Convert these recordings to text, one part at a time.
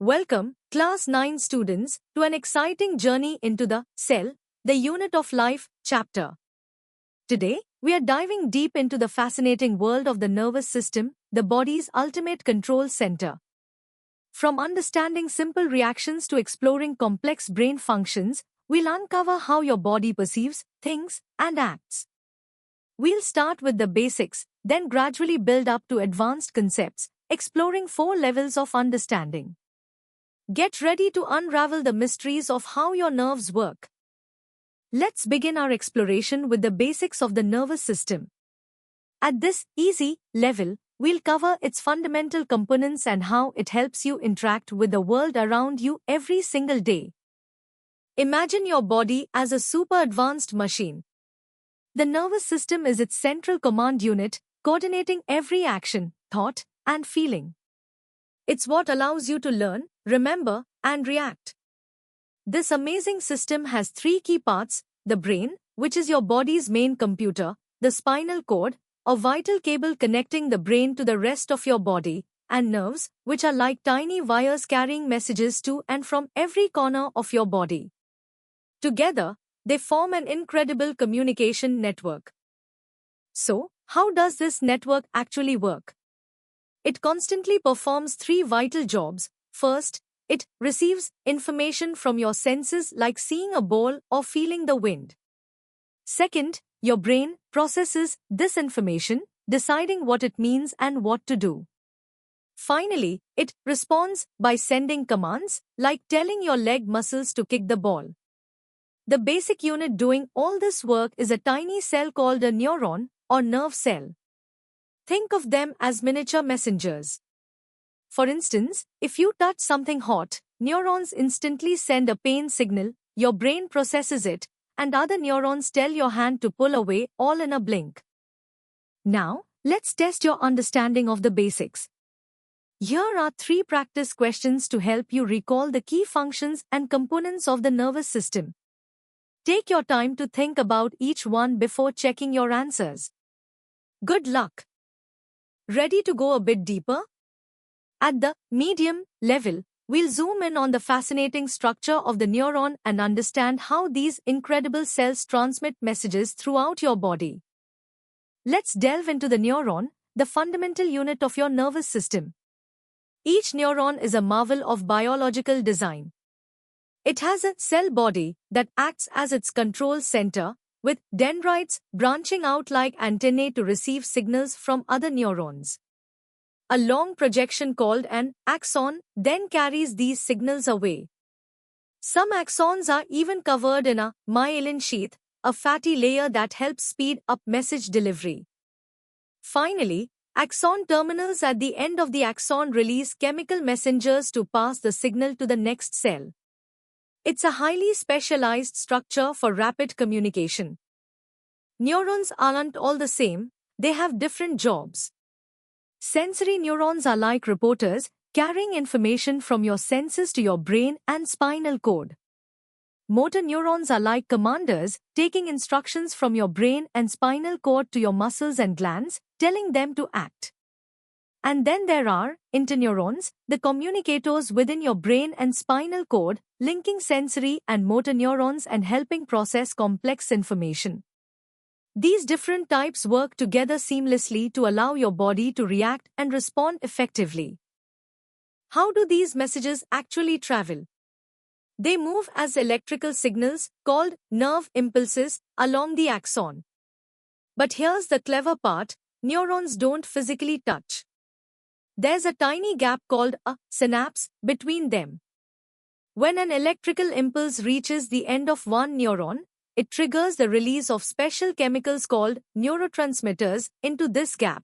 Welcome, Class 9 students, to an exciting journey into the cell, the unit of life chapter. Today, we are diving deep into the fascinating world of the nervous system, the body's ultimate control center. From understanding simple reactions to exploring complex brain functions, we'll uncover how your body perceives, thinks, and acts. We'll start with the basics, then gradually build up to advanced concepts, exploring 4 levels of understanding. Get ready to unravel the mysteries of how your nerves work. Let's begin our exploration with the basics of the nervous system. At this easy level, we'll cover its fundamental components and how it helps you interact with the world around you every single day. Imagine your body as a super advanced machine. The nervous system is its central command unit, coordinating every action, thought, and feeling. It's what allows you to learn, remember, and react. This amazing system has 3 key parts: the brain, which is your body's main computer, the spinal cord, a vital cable connecting the brain to the rest of your body, and nerves, which are like tiny wires carrying messages to and from every corner of your body. Together, they form an incredible communication network. So, how does this network actually work? It constantly performs 3 vital jobs. First, it receives information from your senses like seeing a ball or feeling the wind. Second, your brain processes this information, deciding what it means and what to do. Finally, it responds by sending commands, like telling your leg muscles to kick the ball. The basic unit doing all this work is a tiny cell called a neuron or nerve cell. Think of them as miniature messengers. For instance, if you touch something hot, neurons instantly send a pain signal, your brain processes it, and other neurons tell your hand to pull away, all in a blink. Now, let's test your understanding of the basics. Here are 3 practice questions to help you recall the key functions and components of the nervous system. Take your time to think about each one before checking your answers. Good luck! Ready to go a bit deeper? At the medium level, we'll zoom in on the fascinating structure of the neuron and understand how these incredible cells transmit messages throughout your body. Let's delve into the neuron, the fundamental unit of your nervous system. Each neuron is a marvel of biological design. It has a cell body that acts as its control center, with dendrites branching out like antennae to receive signals from other neurons. A long projection called an axon then carries these signals away. Some axons are even covered in a myelin sheath, a fatty layer that helps speed up message delivery. Finally, axon terminals at the end of the axon release chemical messengers to pass the signal to the next cell. It's a highly specialized structure for rapid communication. Neurons aren't all the same, they have different jobs. Sensory neurons are like reporters, carrying information from your senses to your brain and spinal cord. Motor neurons are like commanders, taking instructions from your brain and spinal cord to your muscles and glands, telling them to act. And then there are interneurons, the communicators within your brain and spinal cord, linking sensory and motor neurons and helping process complex information. These different types work together seamlessly to allow your body to react and respond effectively. How do these messages actually travel? They move as electrical signals, called nerve impulses, along the axon. But here's the clever part: neurons don't physically touch. There's a tiny gap called a synapse between them. When an electrical impulse reaches the end of one neuron, it triggers the release of special chemicals called neurotransmitters into this gap.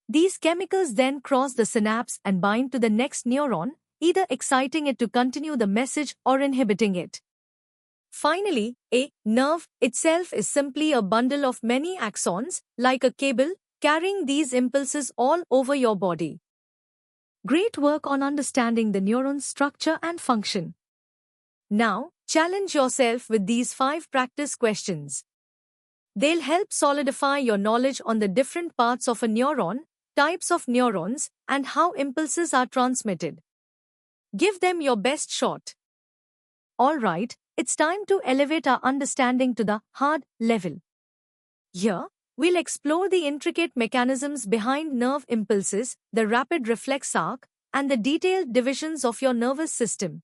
These chemicals then cross the synapse and bind to the next neuron, either exciting it to continue the message or inhibiting it. Finally, a nerve itself is simply a bundle of many axons, like a cable, carrying these impulses all over your body. Great work on understanding the neuron's structure and function. Now, challenge yourself with these 5 practice questions. They'll help solidify your knowledge on the different parts of a neuron, types of neurons, and how impulses are transmitted. Give them your best shot. Alright, it's time to elevate our understanding to the hard level. Here, we'll explore the intricate mechanisms behind nerve impulses, the rapid reflex arc, and the detailed divisions of your nervous system.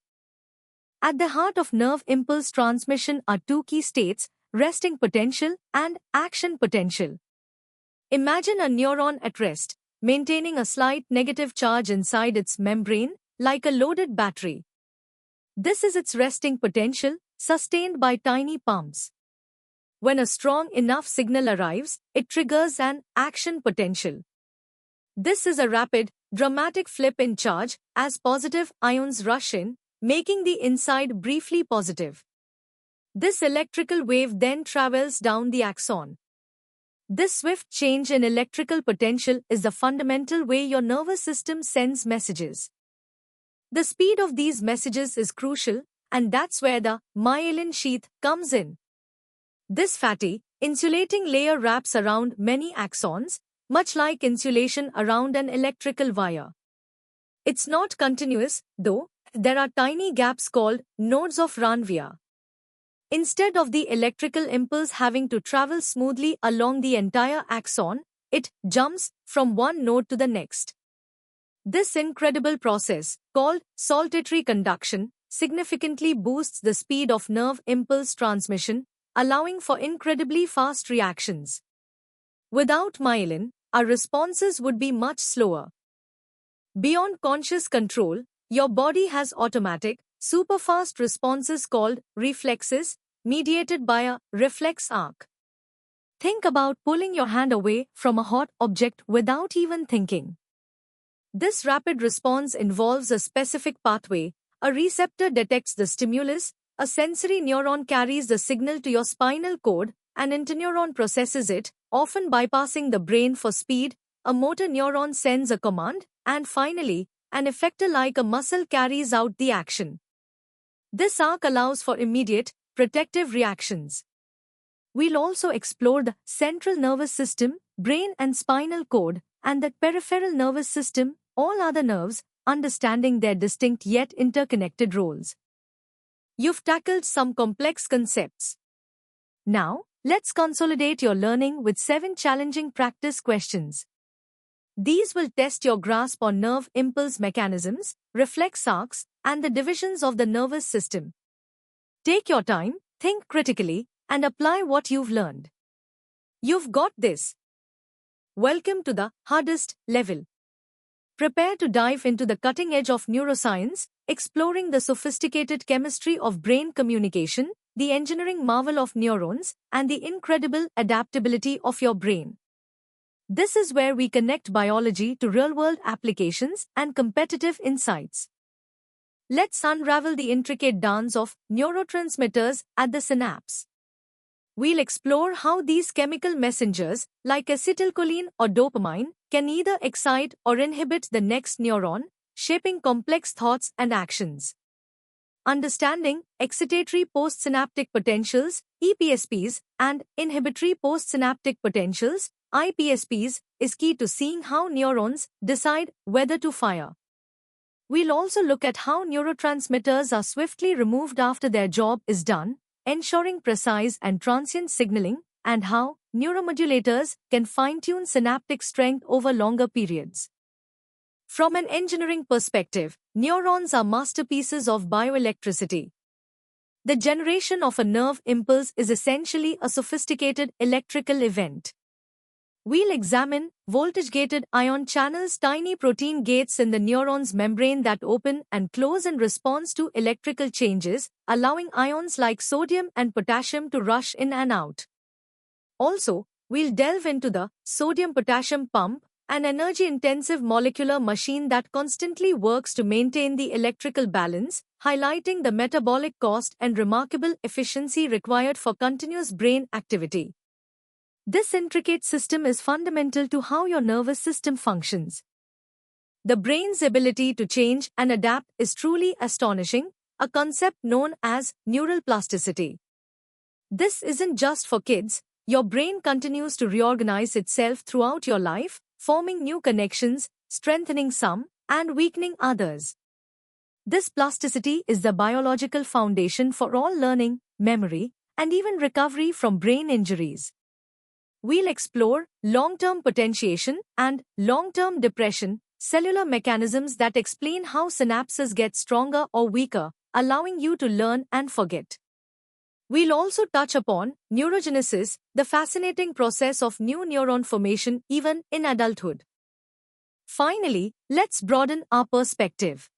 At the heart of nerve impulse transmission are two key states, resting potential and action potential. Imagine a neuron at rest, maintaining a slight negative charge inside its membrane, like a loaded battery. This is its resting potential, sustained by tiny pumps. When a strong enough signal arrives, it triggers an action potential. This is a rapid, dramatic flip in charge as positive ions rush in, making the inside briefly positive. This electrical wave then travels down the axon. This swift change in electrical potential is the fundamental way your nervous system sends messages. The speed of these messages is crucial, and that's where the myelin sheath comes in. This fatty, insulating layer wraps around many axons, much like insulation around an electrical wire. It's not continuous, though. There are tiny gaps called nodes of Ranvier. Instead of the electrical impulse having to travel smoothly along the entire axon, it jumps from one node to the next. This incredible process, called saltatory conduction, significantly boosts the speed of nerve impulse transmission, allowing for incredibly fast reactions. Without myelin, our responses would be much slower. Beyond conscious control, your body has automatic, superfast responses called reflexes, mediated by a reflex arc. Think about pulling your hand away from a hot object without even thinking. This rapid response involves a specific pathway. A receptor detects the stimulus, a sensory neuron carries the signal to your spinal cord, an interneuron processes it, often bypassing the brain for speed, a motor neuron sends a command, and finally, an effector like a muscle carries out the action. This arc allows for immediate, protective reactions. We'll also explore the central nervous system, brain and spinal cord, and the peripheral nervous system, all other nerves, understanding their distinct yet interconnected roles. You've tackled some complex concepts. Now, let's consolidate your learning with 7 challenging practice questions. These will test your grasp on nerve impulse mechanisms, reflex arcs, and the divisions of the nervous system. Take your time, think critically, and apply what you've learned. You've got this. Welcome to the hardest level. Prepare to dive into the cutting edge of neuroscience, exploring the sophisticated chemistry of brain communication, the engineering marvel of neurons, and the incredible adaptability of your brain. This is where we connect biology to real-world applications and competitive insights. Let's unravel the intricate dance of neurotransmitters at the synapse. We'll explore how these chemical messengers, like acetylcholine or dopamine, can either excite or inhibit the next neuron, shaping complex thoughts and actions. Understanding excitatory postsynaptic potentials, EPSPs, and inhibitory postsynaptic potentials, IPSPs, is key to seeing how neurons decide whether to fire. We'll also look at how neurotransmitters are swiftly removed after their job is done, ensuring precise and transient signaling, and how neuromodulators can fine-tune synaptic strength over longer periods. From an engineering perspective, neurons are masterpieces of bioelectricity. The generation of a nerve impulse is essentially a sophisticated electrical event. We'll examine voltage-gated ion channels, tiny protein gates in the neuron's membrane that open and close in response to electrical changes, allowing ions like sodium and potassium to rush in and out. Also, we'll delve into the sodium-potassium pump, an energy-intensive molecular machine that constantly works to maintain the electrical balance, highlighting the metabolic cost and remarkable efficiency required for continuous brain activity. This intricate system is fundamental to how your nervous system functions. The brain's ability to change and adapt is truly astonishing, a concept known as neural plasticity. This isn't just for kids. Your brain continues to reorganize itself throughout your life, forming new connections, strengthening some, and weakening others. This plasticity is the biological foundation for all learning, memory, and even recovery from brain injuries. We'll explore long-term potentiation and long-term depression, cellular mechanisms that explain how synapses get stronger or weaker, allowing you to learn and forget. We'll also touch upon neurogenesis, the fascinating process of new neuron formation even in adulthood. Finally, let's broaden our perspective.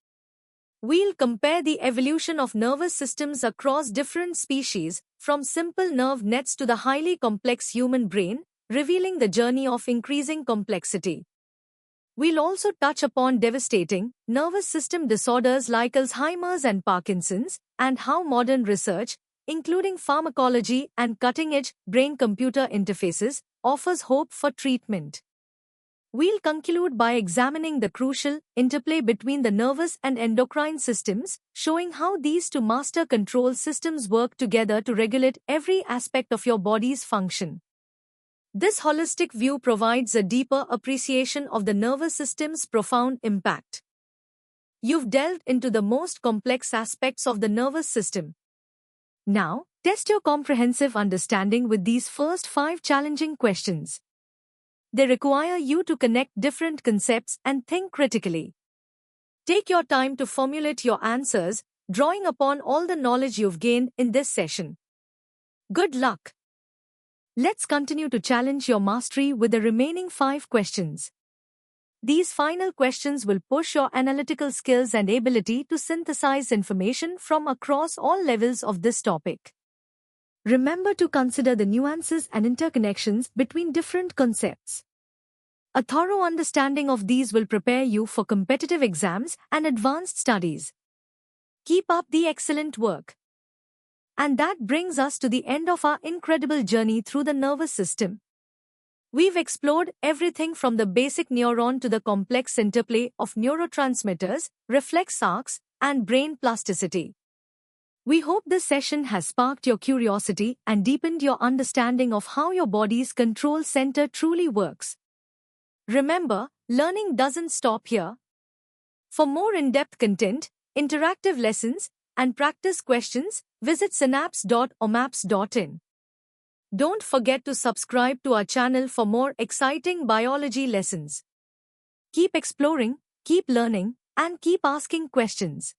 We'll compare the evolution of nervous systems across different species, from simple nerve nets to the highly complex human brain, revealing the journey of increasing complexity. We'll also touch upon devastating nervous system disorders like Alzheimer's and Parkinson's, and how modern research, including pharmacology and cutting-edge brain-computer interfaces, offers hope for treatment. We'll conclude by examining the crucial interplay between the nervous and endocrine systems, showing how these two master control systems work together to regulate every aspect of your body's function. This holistic view provides a deeper appreciation of the nervous system's profound impact. You've delved into the most complex aspects of the nervous system. Now, test your comprehensive understanding with these first 5 challenging questions. They require you to connect different concepts and think critically. Take your time to formulate your answers, drawing upon all the knowledge you've gained in this session. Good luck! Let's continue to challenge your mastery with the remaining 5 questions. These final questions will push your analytical skills and ability to synthesize information from across all levels of this topic. Remember to consider the nuances and interconnections between different concepts. A thorough understanding of these will prepare you for competitive exams and advanced studies. Keep up the excellent work. And that brings us to the end of our incredible journey through the nervous system. We've explored everything from the basic neuron to the complex interplay of neurotransmitters, reflex arcs, and brain plasticity. We hope this session has sparked your curiosity and deepened your understanding of how your body's control center truly works. Remember, learning doesn't stop here. For more in-depth content, interactive lessons, and practice questions, visit synapse.omaps.in. Don't forget to subscribe to our channel for more exciting biology lessons. Keep exploring, keep learning, and keep asking questions.